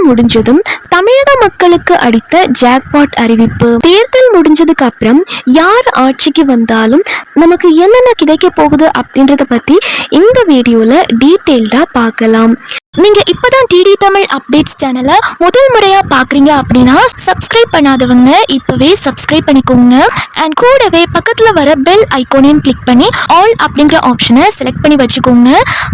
முடிஞ்சதும் தமிழக மக்களுக்கு அடித்த ஜாக்பாட் அறிவிப்பு. தேர்தல் முடிஞ்சதுக்கு அப்புறம் யார் ஆட்சிக்கு வந்தாலும் நமக்கு என்னென்ன கிடைக்க போகுது அப்படின்றத பத்தி இந்த வீடியோல டீட்டெயில்டா பார்க்கலாம். நீங்க இப்பதான் டிடி தமிழ் அப்டேட்ஸ் சேனலை முதல் முறையா பாக்குறீங்க அப்படின்னா சப்ஸ்கிரைப் பண்ணாதவங்க இப்பவே சப்ஸ்கிரைப் பண்ணிக்கோங்க. அண்ட் கூடவே பக்கத்துல வர பெல் ஐகானையும் கிளிக் பண்ணி ஆல் அப்படிங்கிற ஆப்ஷனை செலக்ட் பண்ணி வச்சுக்கோங்க.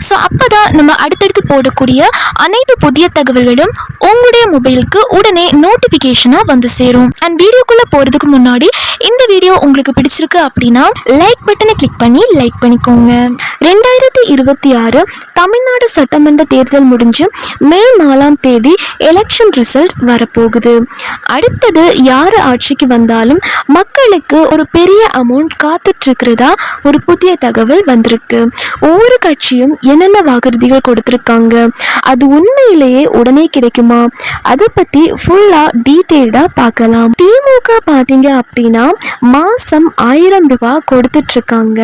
ஸோ அப்பதான் நம்ம அடுத்தடுத்து போடக்கூடிய அனைத்து புதிய தகவல்களும் உங்களுடைய மொபைலுக்கு உடனே நோட்டிபிகேஷனா வந்து சேரும். அண்ட் வீடியோக்குள்ள போறதுக்கு முன்னாடி இந்த வீடியோ உங்களுக்கு பிடிச்சிருக்கு அப்படின்னா லைக் பட்டனை கிளிக் பண்ணி லைக் பண்ணிக்கோங்க. 2026 தமிழ்நாடு சட்டமன்ற தேர்தல் முடிஞ்சு மே 4ஆம் தேதி எலெக்ஷன் ரிசல்ட் வரப்போகுது. அடுத்தது யார் ஆட்சிக்கு வந்தாலும் மக்களுக்கு ஒரு பெரிய அமௌண்ட் காத்துட்டு இருக்கிறதா ஒரு புதிய தகவல் வந்திருக்கு. ஒவ்வொரு கட்சியும் என்னென்ன வாக்குறுதிகள் கொடுத்திருக்காங்க, அது உண்மையிலேயே உடனே கிடைக்குமா, அதை பத்தி ஃபுல்லா டீட்டெயில்டா பார்க்கலாம். திமுக பாத்தீங்க அப்படின்னா மாசம் 1000 ரூபாய் கொடுத்துட்டு இருக்காங்க.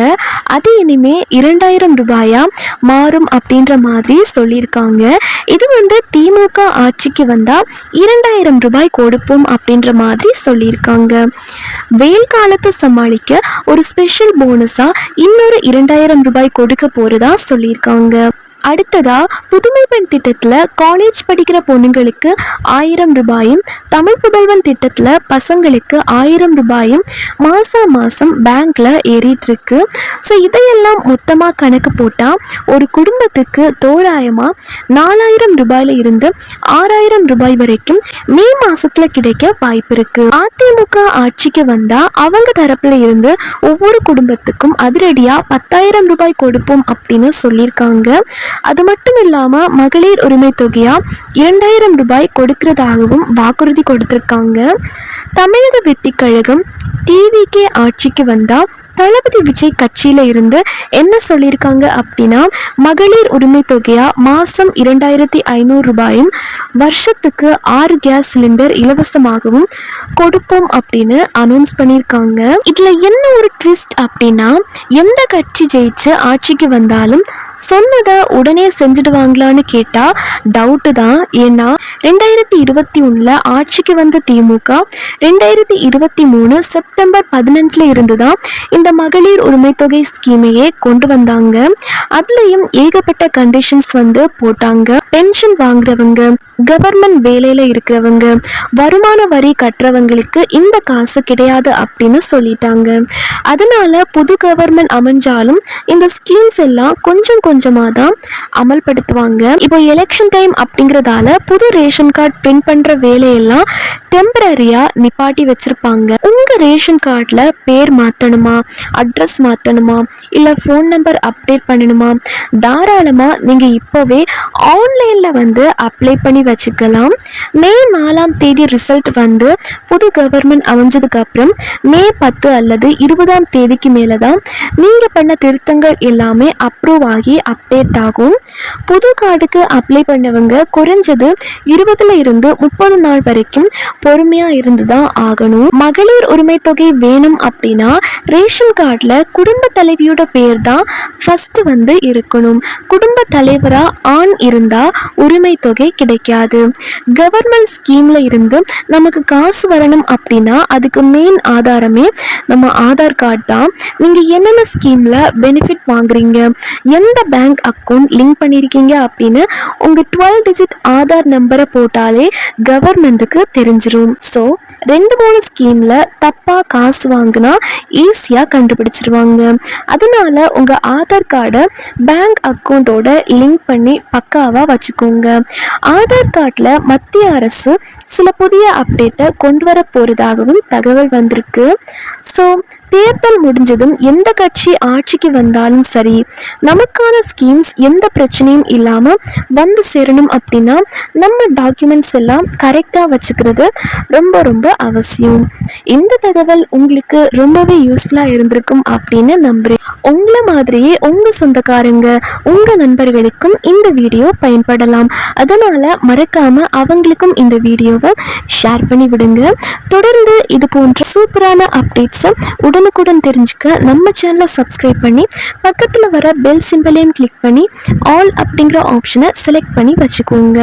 அது இனிமே 2000 ரூபாயா மாறும் அப்படின்ற மாதிரி சொல்லியிருக்காங்க. இது திமுக ஆட்சிக்கு வந்தா 2000 ரூபாய் கொடுப்போம் அப்படின்ற மாதிரி சொல்லியிருக்காங்க. வெயில் காலத்தை சமாளிக்க ஒரு ஸ்பெஷல் போனஸா இன்னொரு 2000 ரூபாய் கொடுக்க போறதா சொல்லியிருக்காங்க. அடுத்ததா புதுமை பெண் திட்டத்துல காலேஜ் படிக்கிற பொண்ணுங்களுக்கு 1000 ரூபாயும், தமிழ் புதல்வன் திட்டத்துல பசங்களுக்கு 1000 ரூபாயும் மாசம் பேங்க்ல ஏறிட்டு இருக்கு. ஸோ இதையெல்லாம் மொத்தமா கணக்கு போட்டா ஒரு குடும்பத்துக்கு தோராயமா 4000 ரூபாயில இருந்து 6000 ரூபாய் வரைக்கும் மே மாசத்துல கிடைக்க வாய்ப்பு இருக்கு. அதிமுக ஆட்சிக்கு வந்தா அவங்க தரப்புல இருந்து ஒவ்வொரு குடும்பத்துக்கும் அதிரடியா 10,000 ரூபாய் கொடுப்போம் அப்படின்னு சொல்லியிருக்காங்க. அது மட்டும் இல்லாம மகளிர் உரிமை தொகையா 2000 ரூபாய் கொடுக்கிறதாகவும் வாக்குறுதி கொடுத்திருக்காங்க. தமிழக வெற்றி கழகம் டிவிகே ஆட்சிக்கு வந்தா தளபதி விஜய் கட்சியில இருந்து என்ன சொல்லியிருக்காங்க அப்படின்னா மகளிர் உரிமை தொகையா மாசம் 2500 ரூபாயும், வருஷத்துக்கு 6 கேஸ் சிலிண்டர் இலவசமாகவும் கொடுப்போம் அப்படின்னு அனௌன்ஸ் பண்ணியிருக்காங்க. இதுல என்ன ஒரு ட்விஸ்ட் அப்படின்னா எந்த கட்சி ஜெயிச்சு ஆட்சிக்கு வந்தாலும் சொன்னதை உடனே செஞ்சிடுவாங்களான்னு கேட்டா டவுட்டு தான். ஏன்னா 2021 ஆட்சிக்கு வந்த திமுக 2023 செப்டம்பர் 15 இருந்துதான் இந்த மகளிர் உரிமை தொகை ஸ்கீமையே கொண்டு வந்தாங்க. அதுலயும் ஏகப்பட்ட கண்டிஷன்ஸ் போட்டாங்க. பென்ஷன் வாங்குறவங்க, கவர்மெண்ட் வேலையில இருக்கிறவங்க, வருமான வரி கட்டுறவங்களுக்கு இந்த காசு கிடையாது அப்படின்னு சொல்லிட்டாங்க. அதனால புது கவர்மெண்ட் அமைஞ்சாலும் இந்த ஸ்கீம்ஸ் எல்லாம் கொஞ்சம் கொஞ்சமா தான் அமல்படுத்துவாங்க. இப்போ எலெக்ஷன் டைம் அப்படிங்கறதால புது ரேஷன் கார்டு பிரிண்ட் பண்ற வேலையெல்லாம் டெம்பரரியா நிப்பாட்டி வச்சிருப்பாங்க. உங்க ரேஷன் கார்டுல பேர் மாத்தணுமா, அட்ரஸ் மாத்தணுமா, இல்ல போன் நம்பர் அப்டேட் பண்ணணுமா, தாராளமா நீங்க இப்பவே ஆன்லைன்ல அப்ளை பண்ணி வச்சுக்கலாம். மே 4ஆம் தேதி ரிசல்ட் புது கவர்மெண்ட் அமைஞ்சதுக்கு அப்புறம் மே 10 அல்லது 20ஆம் தேதிக்கு மேலதான் நீங்க பண்ண திருத்தங்கள் எல்லாமே அப்ரூவ் ஆகி அப்டேட் ஆகும். புது கார்டுக்கு அப்ளை பண்ணவங்க குறைஞ்சது 20ல இருந்து 30 நாள் வரைக்கும் பொறுமையா இருந்துதான் ஆகணும். மகளிர் உரிமை தொகை வேணும் அப்படின்னா ரேஷன் கார்டுல குடும்ப தலைவியோட பேர் தான் ஃபர்ஸ்ட் இருக்கணும். குடும்ப தலைவரா ஆண் இருந்தா உரிமை தொகை கிடைக்காது. கவர்மெண்ட் ஸ்கீம்ல இருந்து நமக்கு காசு வரணும் அப்படின்னா அதுக்கு மெயின் ஆதாரமே நம்ம ஆதார் கார்டு தான். நீங்க என்னென்ன ஸ்கீம்ல பெனிஃபிட் வாங்குறீங்க, எந்த பேங்க் அக்கௌண்ட் லிங்க் பண்ணியிருக்கீங்க அப்படின்னு உங்க 12 டிஜிட் ஆதார் நம்பரை போட்டாலே கவர்மெண்ட்டுக்கு தெரிஞ்சிடும். ஸோ 2-3 ஸ்கீம்ல தப்பா காசு வாங்கினா ஈஸியா கண்டுபிடிச்சிருவாங்க. அதனால உங்க ஆதார் கார்டை பேங்க் அக்கௌண்டோட லிங்க் பண்ணி பக்காவா வச்சுக்கோங்க. ஆதார் கார்டில் மத்திய அரசு சில புதிய அப்டேட்டை கொண்டு வர போறதாகவும் தகவல் வந்திருக்கு. ஸோ தேர்தல் முடிஞ்சதும் எந்த கட்சி ஆட்சிக்கு வந்தாலும் சரி நமக்கான ஸ்கீம்ஸ் எந்த பிரச்சனையும் இல்லாம சேரணும் அப்படின்னா நம்ம டாக்குமெண்ட்ஸ் எல்லாம் கரெக்டா வச்சுக்கிறது ரொம்ப ரொம்ப அவசியம். இந்த தகவல் உங்களுக்கு ரொம்பவே யூஸ்ஃபுல்லா இருந்திருக்கும் அப்படின்னு நம்புறேன். உங்களை மாதிரியே உங்க சொந்தக்காரங்க, உங்க நண்பர்களுக்கும் இந்த வீடியோ பயன்படலாம். அதனால மறக்காம அவங்களுக்கும் இந்த வீடியோவை ஷேர் பண்ணி விடுங்க. தொடர்ந்து இது போன்ற சூப்பரான அப்டேட்ஸை உடனுக்குடன் தெரிஞ்சுக்க நம்ம சேனலை சப்ஸ்கிரைப் பண்ணி பக்கத்தில் வர பெல் சிம்பலையும் கிளிக் பண்ணி ஆல் அப்படிங்கிற ஆப்ஷனை செலக்ட் பண்ணி வச்சுக்கோங்க.